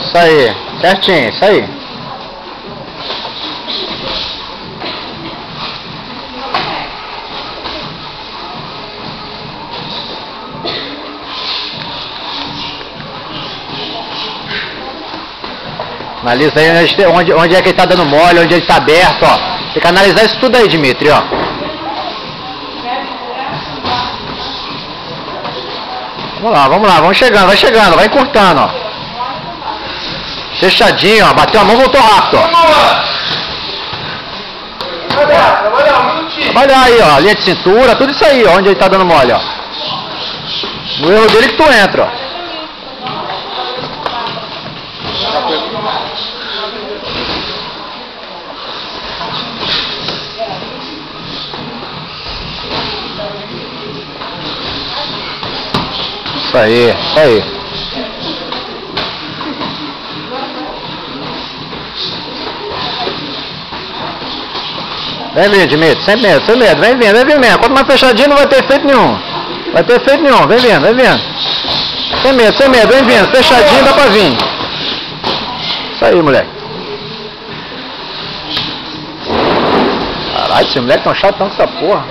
Isso aí, certinho, isso aí. Analisa aí onde é que ele tá dando mole, onde ele tá aberto, ó. Tem que analisar isso tudo aí, Dimitri, ó. Vamos lá, vamos chegando, vai chegando, vai encurtando, ó. Fechadinho, ó. Bateu a mão, voltou rápido, ó. Trabalhar aí, ó. Linha de cintura, tudo isso aí, ó. Onde ele tá dando mole, ó. No erro dele que tu entra, ó. Isso aí, isso aí. Vem vindo, Dimitri, sem medo, vem vindo mesmo. Quanto mais fechadinho não vai ter efeito nenhum. Vem vindo. Sem medo, vem vindo. Fechadinho dá pra vir. Isso aí, moleque. Caralho, esse moleque tão chato tanto essa porra.